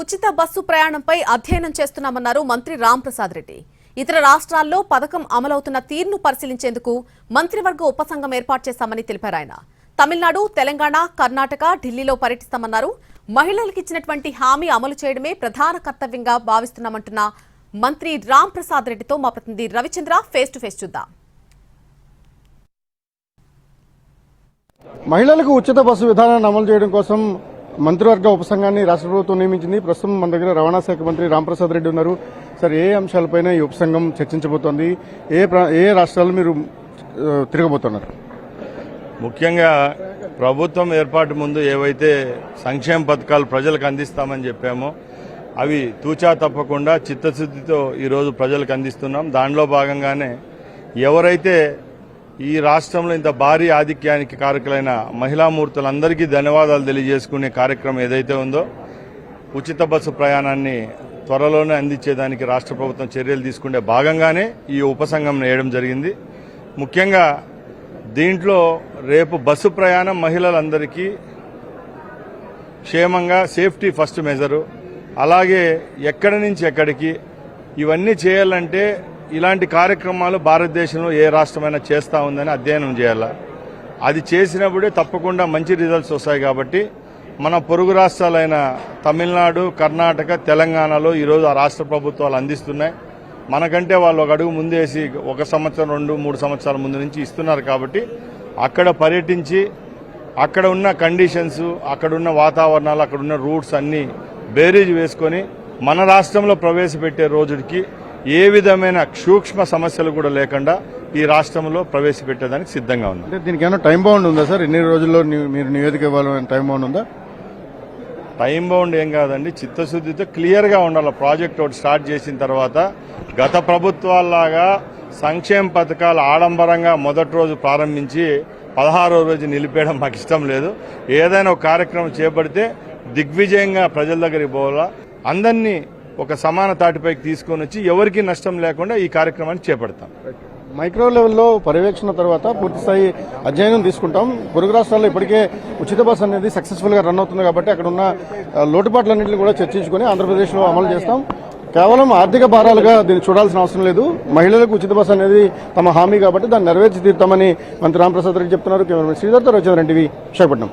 ఉచిత బస్సు ప్రయాణంపై అధ్యయనం చేస్తున్నామన్నారు మంత్రి రాంప్రసాద్ రెడ్డి. ఇతర రాష్ట్రాల్లో పథకం అమలవుతున్న తీరును పరిశీలించేందుకు మంత్రివర్గ ఉపసంఘం ఏర్పాటు చేశామని తెలిపారు ఆయన. తమిళనాడు, తెలంగాణ, కర్ణాటక, ఢిల్లీలో పర్యటిస్తామన్నారు. మహిళలకు ఇచ్చినటువంటి హామీ అమలు చేయడమే ప్రధాన కర్తవ్యంగా భావిస్తున్నామంటున్న మంత్రి రాంప్రసాద్ రెడ్డితో మా ప్రతినిధి రవిచంద్ర ఫేస్ టు ఫేస్ చూద్దాం. మహిళలకు ఉచిత బస్సు విధానాన్ని అమలు చేయడం కోసం మంత్రివర్గ ఉపసంఘాన్ని రాష్ట్ర ప్రభుత్వం నియమించింది. ప్రస్తుతం మన దగ్గర రవాణా శాఖ మంత్రి రాంప్రసాద్ రెడ్డి ఉన్నారు. సార్, ఏ అంశాలపైన ఈ ఉపసంఘం చర్చించబోతోంది? ఏ రాష్ట్రాలు మీరు తిరగబోతున్నారు? ముఖ్యంగా ప్రభుత్వం ఏర్పాటు ముందు ఏవైతే సంక్షేమ పథకాలు ప్రజలకు అందిస్తామని చెప్పామో అవి తూచా తప్పకుండా చిత్తశుద్దితో ఈరోజు ప్రజలకు అందిస్తున్నాం. దానిలో భాగంగానే ఎవరైతే ఈ రాష్ట్రంలో ఇంత భారీ ఆధిక్యానికి కారకులైన మహిళామూర్తులందరికీ ధన్యవాదాలు తెలియజేసుకునే కార్యక్రమం ఏదైతే ఉందో ఉచిత బస్సు ప్రయాణాన్ని త్వరలోనే అందించేదానికి రాష్ట్ర ప్రభుత్వం చర్యలు తీసుకునే భాగంగానే ఈ ఉపసంఘం వేయడం జరిగింది. ముఖ్యంగా దీంట్లో రేపు బస్సు ప్రయాణం మహిళలందరికీ క్షేమంగా సేఫ్టీ ఫస్ట్ మెజరు, అలాగే ఎక్కడి నుంచి ఎక్కడికి ఇవన్నీ చేయాలంటే ఇలాంటి కార్యక్రమాలు భారతదేశంలో ఏ రాష్ట్రమైనా చేస్తూ ఉందని అధ్యయనం చేయాలి. అది చేసినప్పుడే తప్పకుండా మంచి రిజల్ట్స్ వస్తాయి. కాబట్టి మన పొరుగు రాష్ట్రాలైన తమిళనాడు, కర్ణాటక, తెలంగాణలో ఈరోజు ఆ రాష్ట్ర ప్రభుత్వాలు అందిస్తున్నాయి. మనకంటే వాళ్ళు ఒక అడుగు ముందేసి 1 సంవత్సరం 2-3 సంవత్సరాల ముందు నుంచి ఇస్తున్నారు. కాబట్టి అక్కడ పర్యటించి అక్కడ ఉన్న కండిషన్స్, అక్కడున్న వాతావరణాలు, అక్కడున్న రూట్స్ అన్నీ బేరీజ్ వేసుకొని మన రాష్ట్రంలో ప్రవేశపెట్టే రోజుకి ఏ విధమైన సూక్ష్మ సమస్యలు కూడా లేకుండా ఈ రాష్ట్రంలో ప్రవేశపెట్టేదానికి సిద్ధంగా ఉంది. అంటే దీనికి ఏమైనా టైం బౌండ్ ఉందా సార్? ఎన్ని రోజుల్లో మీరు నివేదిక ఇవ్వాలని టైం బౌండ్ ఉందా? టైం బౌండ్ ఏం కాదండి, చిత్తశుద్దితో క్లియర్గా ఉండాలి. ప్రాజెక్ట్ ఒకటి స్టార్ట్ చేసిన తర్వాత గత ప్రభుత్వాల్లాగా సంక్షేమ పథకాలు ఆడంబరంగా మొదటి రోజు ప్రారంభించి 16వ రోజు నిలిపేయడం మాకు ఇష్టం లేదు. ఏదైనా ఒక కార్యక్రమం చేపడితే దిగ్విజయంగా ప్రజల దగ్గరికి పోవాలా, అందరినీ ఒక సమాన తాటిపైకి తీసుకొని వచ్చి ఎవరికీ నష్టం లేకుండా ఈ కార్యక్రమాన్ని చేపడతాం. మైక్రో లెవెల్లో పర్యవేక్షణ తర్వాత పూర్తిస్థాయి అధ్యయనం తీసుకుంటాం. పొరుగు రాష్ట్రాల్లో ఇప్పటికే ఉచిత బస్ అనేది సక్సెస్ఫుల్ గా రన్ అవుతుంది కాబట్టి అక్కడ ఉన్న లోటుపాట్లన్నింటినీ కూడా చర్చించుకుని ఆంధ్రప్రదేశ్లో అమలు చేస్తాం. కేవలం ఆర్థిక భారాలుగా దీన్ని చూడాల్సిన అవసరం లేదు. మహిళలకు ఉచిత బస్ అనేది తమ హామీ కాబట్టి దాన్ని నెరవేర్చి తీరుతామని మంత్రి రాంప్రసాద్ రెడ్డి చెప్తున్నారు. కెమెరామెన్ శ్రీధర్తో రవిచంద్రన్ టీవీ, విశాఖపట్నం.